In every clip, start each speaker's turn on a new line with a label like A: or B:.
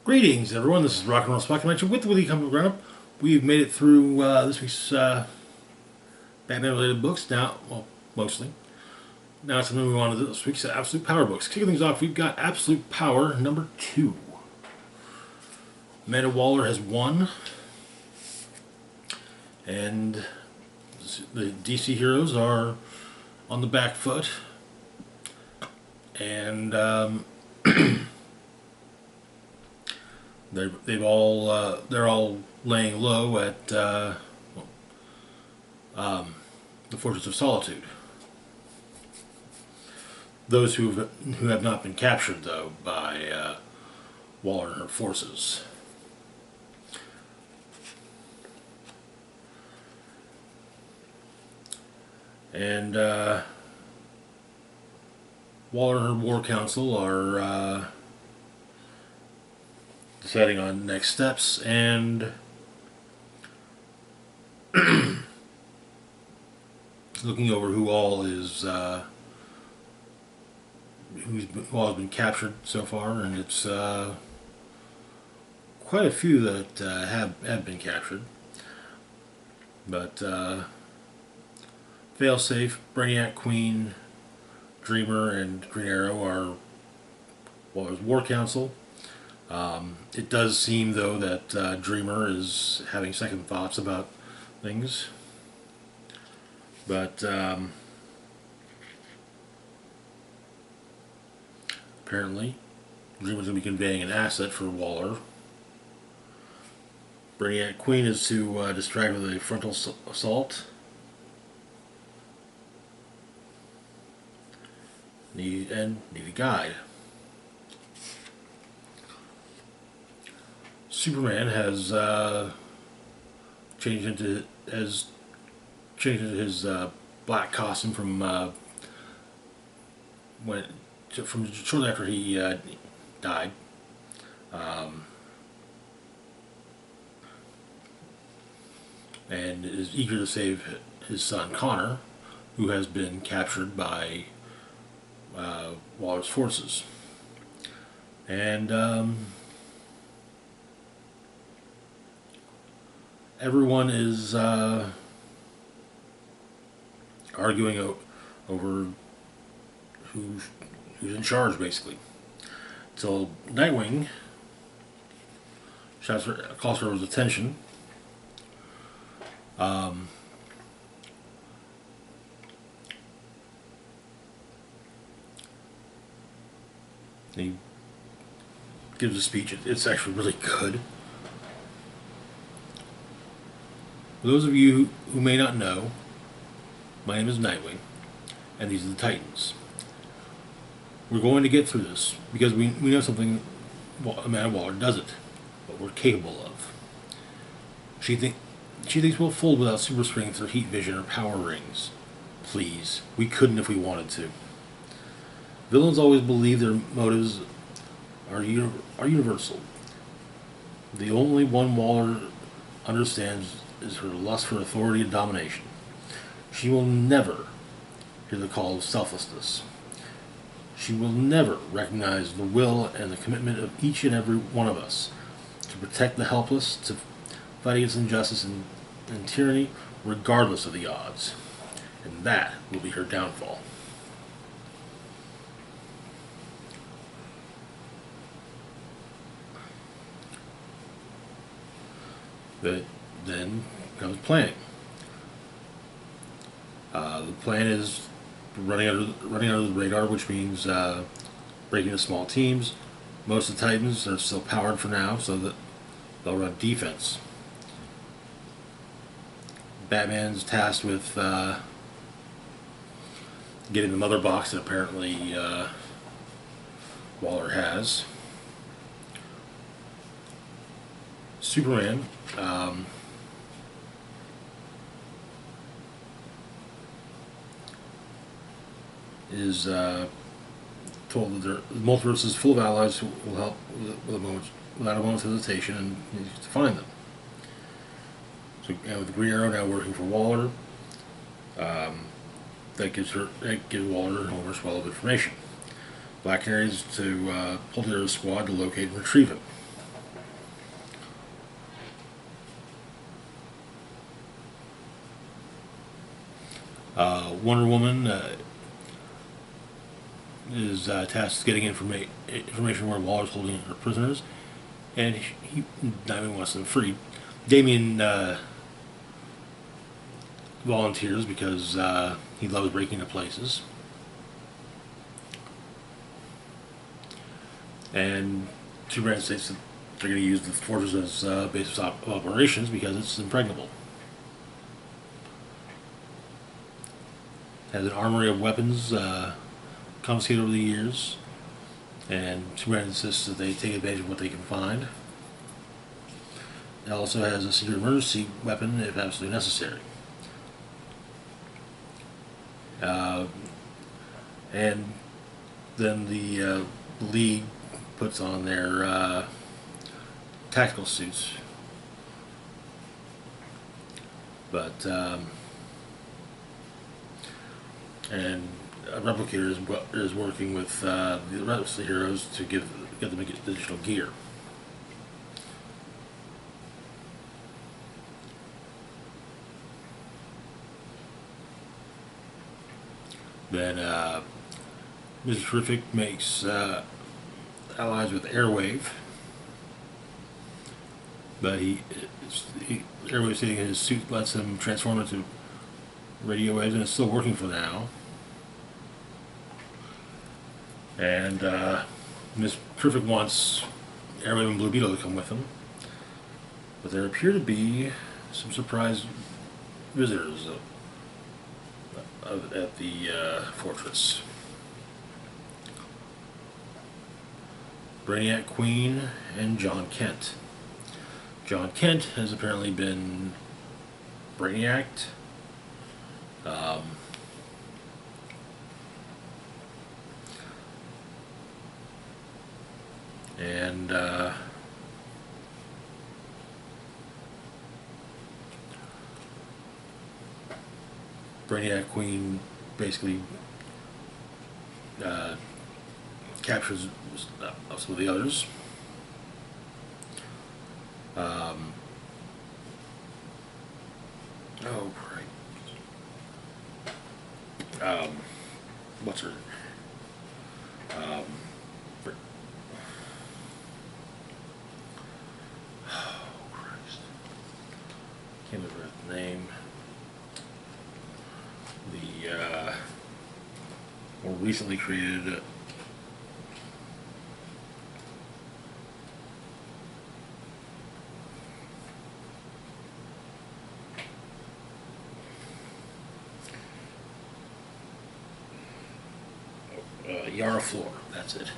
A: Greetings, everyone. This is Rock and Roll Spot Connection with the Weekly Comic Book Roundup. We've made it through this week's Batman-related books. Now, well, mostly. Now it's time to move on to this week's Absolute Power books. Kicking things off, we've got Absolute Power number 2. Amanda Waller has won, and the DC heroes are on the back foot, and they're all laying low at the Fortress of Solitude. Those who have not been captured, though, by Waller and her forces. And Waller and her war council are deciding on next steps and looking over who all is who all has been captured so far, and it's quite a few that have been captured. But Failsafe, Brainiac, Queen, Dreamer, and Green Arrow are Waller's War Council. It does seem, though, that Dreamer is having second thoughts about things. But apparently, Dreamer's going to be conveying an asset for Waller. Brainiac Queen is to distract with a frontal assault. Need a guide. Superman has changed into his black costume from shortly after he died. And is eager to save his son Connor, who has been captured by Waller's forces. And everyone is arguing over who's in charge, basically. So Nightwing calls for his attention. He gives a speech. It's actually really good. For those of you who may not know, my name is Nightwing, and these are the Titans. We're going to get through this because we know something Amanda Waller doesn't, what we're capable of. She thinks we'll fold without super strength or heat vision or power rings. Please, we couldn't if we wanted to. Villains always believe their motives are universal. The only one Waller understands is her lust for authority and domination. She will never hear the call of selflessness. She will never recognize the will and the commitment of each and every one of us to protect the helpless, to fight against injustice and tyranny, regardless of the odds. And that will be her downfall. But then comes planning. The plan is running under the radar, which means breaking into small teams. Most of the Titans are still powered for now, so that they'll run defense. Batman's tasked with getting the mother box that apparently Waller has. Superman is told that the multiverse is full of allies who will help without a moment's hesitation, and he needs to find them. So, with the Green Arrow now working for Waller, that gives Waller an overswell of information. Black Canary is to pull together a squad to locate and retrieve him. Wonder Woman is tasked with getting information where Waller's holding her prisoners, and Nightwing wants them free. Damian volunteers because he loves breaking into places. And Superman states that they're going to use the fortress as base of operations because it's impregnable. Has an armory of weapons confiscated over the years, and Superman insists that they take advantage of what they can find. It also has a secret emergency weapon if absolutely necessary. And then the League puts on their tactical suits. But and a Replicator is working with the rest of the heroes to get them additional gear. Then Mr. Terrific makes allies with Airwave, but Airwave sitting in his suit lets him transform into radio waves, and it's still working for now. And Mr. Terrific wants Airwave and Blue Beetle to come with him, but there appear to be some surprise visitors at the fortress. Brainiac Queen and John Kent. John Kent has apparently been Brainiac. And Brainiac Queen basically captures some of the others. Oh, right. What's her? Oh, Christ. Can't remember the name. The more recently created Yara Flor, that's it.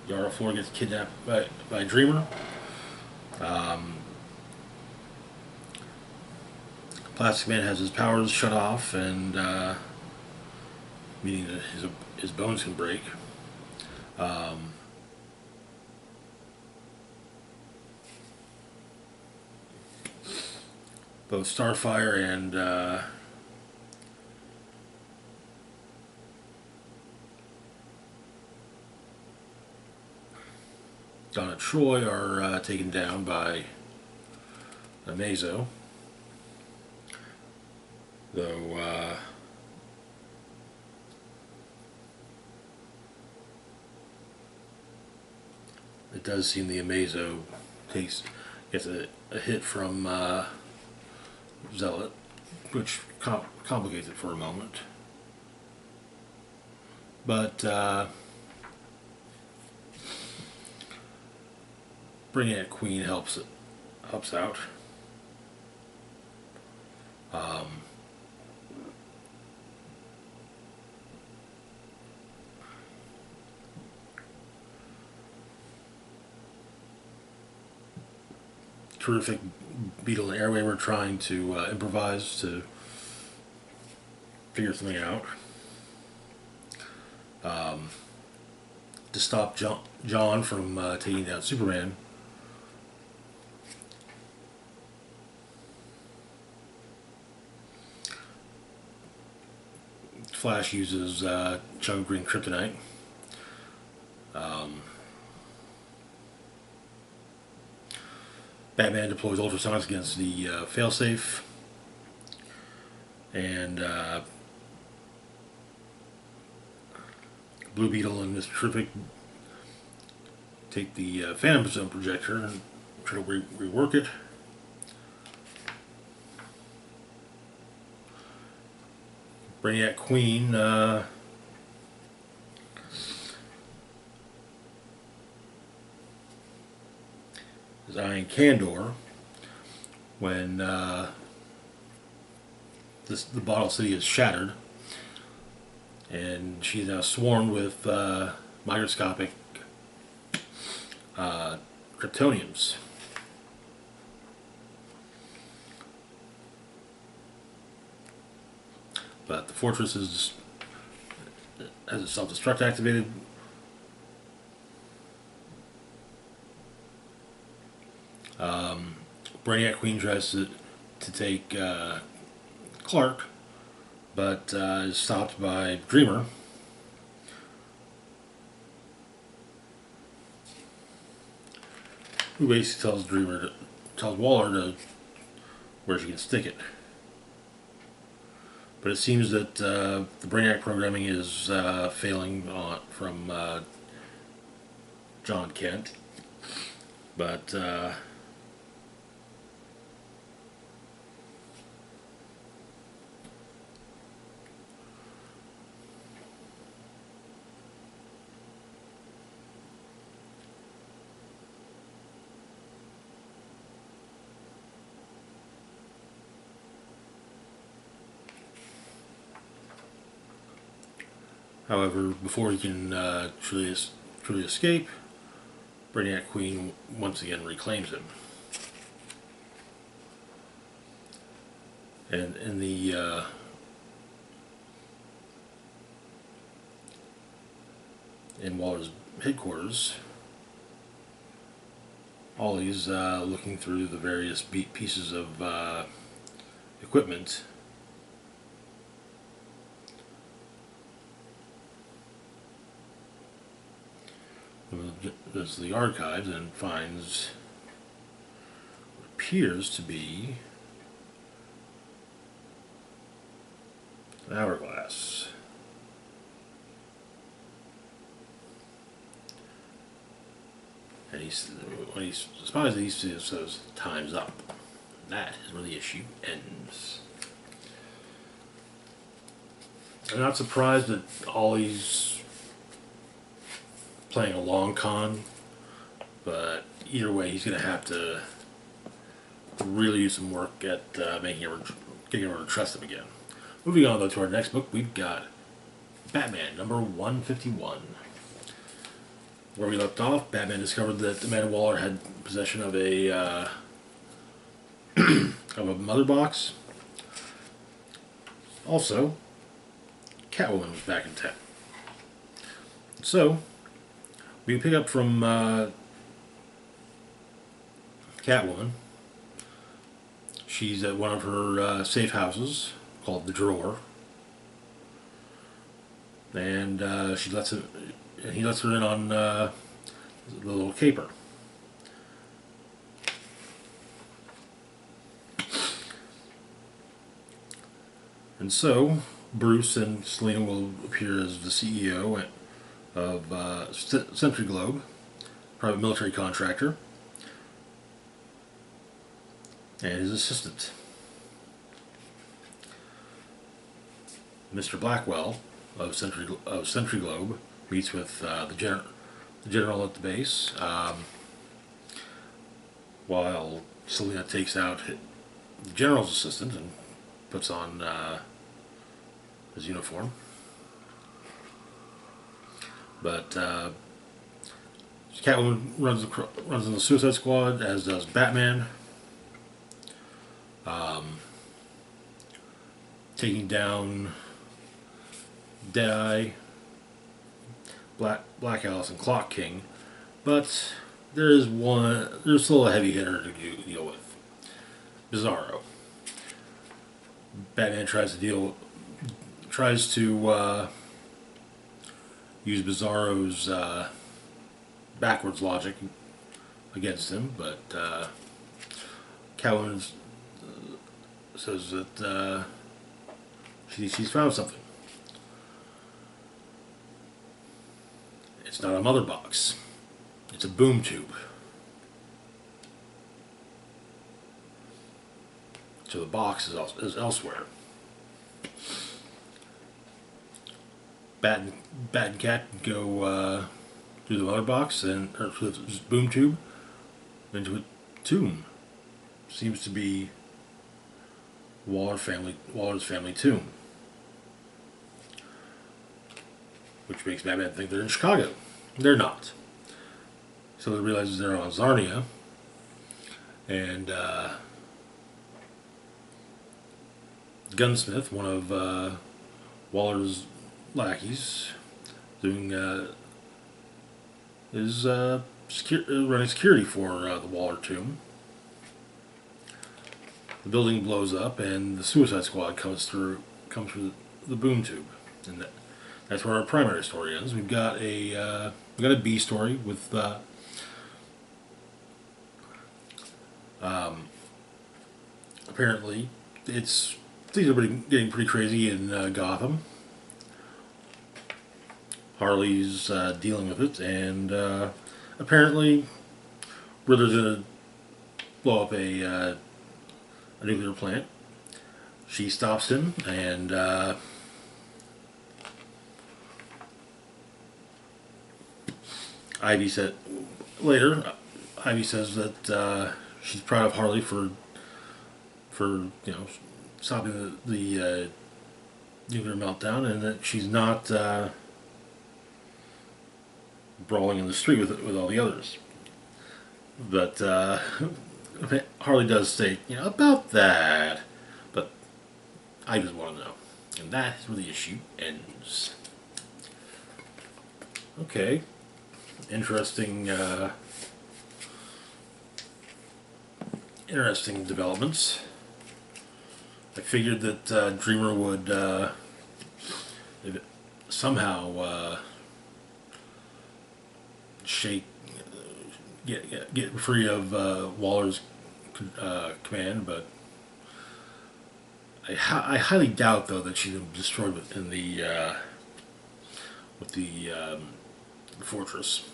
A: Yara Flor gets kidnapped by Dreamer. Plastic Man has his powers shut off, and meaning that his bones can break. Both Starfire and Donna Troy are taken down by Amazo. Though it does seem the Amazo gets a hit from Zealot, which complicates it for a moment. But Brainiac Queen helps out. Terrific Beetle and Airwave are trying to improvise to figure something out. To stop John from taking down Superman. Flash uses chunk of green kryptonite. Batman deploys ultrasonics against the failsafe. and Blue Beetle and Mr. Terrific take the Phantom Zone projector and try to rework it. Brainiac Queen is eyeing Kandor when the Bottle City is shattered, and she's now swarmed with microscopic Kryptonians. But the fortress has its self-destruct activated. Brainiac Queen tries to take Clark, but is stopped by Dreamer. Who basically tells Waller where she can stick it. But it seems that the Brainiac programming is failing from John Kent. But however, before he can truly escape, Brainiac Queen once again reclaims him. And in Waller's headquarters, Ollie's looking through the various pieces of equipment. Does the archives and finds what appears to be an hourglass. And when he spies it, he says, "Time's up." That is where the issue ends. I'm not surprised that Ollie's playing a long con, but either way, he's going to have to really do some work at getting everyone to trust him again. Moving on, though, to our next book, we've got Batman, number 151. Where we left off, Batman discovered that Amanda Waller had possession of a of a mother box. Also, Catwoman was back in town. So, we pick up from Catwoman. She's at one of her safe houses called the Drawer, and he lets her in on the little caper. And so Bruce and Selina will appear as the CEO of Sentry Globe, private military contractor, and his assistant. Mr. Blackwell of Sentry Globe meets with the general at the base, while Selina takes out the general's assistant and puts on his uniform. But Catwoman runs in the Suicide Squad, as does Batman, taking down Deadeye, Black Alice, and Clock King. But there's still a heavy hitter to deal with: Bizarro. Batman tries to use Bizarro's backwards logic against him, but Catwoman says that She's found something. It's not a mother box. It's a boom tube. So the box is elsewhere. Bat and Cat go through the mother box or through the boom tube into a tomb. Seems to be Waller's family tomb, which makes Batman think they're in Chicago. They're not. So he realizes they're on Zarnia, and Gunsmith, one of Waller's lackeys, doing is running security for the Waller tomb. The building blows up, and the Suicide Squad comes through the boom tube, and that's where our primary story ends. We've got a B story with apparently things are getting pretty crazy in Gotham. Harley's dealing with it, and apparently Riddler's gonna blow up a nuclear plant. She stops him, and Ivy said later. Ivy says that she's proud of Harley for stopping the nuclear meltdown, and that she's not brawling in the street with all the others. But Harley does say, about that, but I just want to know. And that is where the issue ends. Okay. Interesting developments. I figured that Dreamer would somehow get free of Waller's command, but I highly doubt, though, that she's been destroyed with the fortress.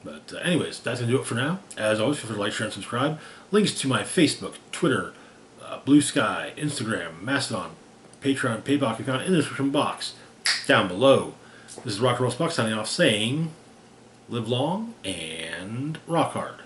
A: But anyways, that's going to do it for now. As always, feel free to like, share, and subscribe. Links to my Facebook, Twitter, Blue Sky, Instagram, Mastodon, Patreon, PayPal account in the description box down below. This is Rock and Roll Spock signing off saying, live long and rock hard.